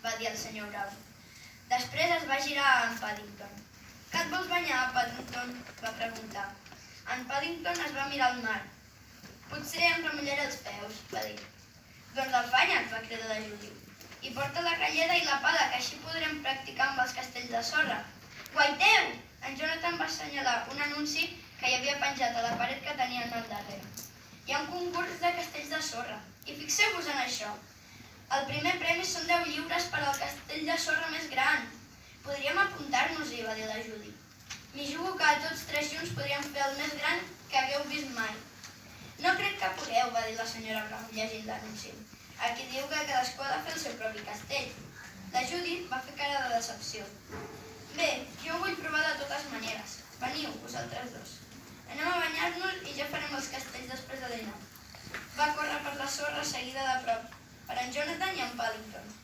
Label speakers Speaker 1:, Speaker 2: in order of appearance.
Speaker 1: va dir el senyor Brown. Després es va girar a en Paddington. "Que et vols banyar, Paddington?", va preguntar. En Paddington es va mirar al mar. "Potser em remullaré els peus", va dir. "Doncs afanya't", va cridar la Judy. "I porta la galleda i la pala, que així podrem practicar amb els castells de sorra." "Guaiteu!", en Jonathan va assenyalar un anunci que hi havia penjat a la paret que tenien al darrere. "Hi ha un concurs de castells de sorra, i fixeu-vos en això. El primer premi són 10 lliures per al castell de sorra més gran. Podríem apuntar-nos-hi", va dir la Judy. "M'hi jugo que tots tres junts podríem fer el més gran que hagueu vist mai." "No crec que pugueu", va dir la senyora Brown, llegint l'anunci. "Aquí diu que cadascú ha de fer el seu propi castell." La Judy va fer cara de decepció. "Bé, jo ho vull provar de totes maneres. Veniu, vosaltres dos. Anem a banyar-nos i ja farem els castells després de dinar." Va córrer per la sorra seguida de prop per en Jonathan i en Paddington.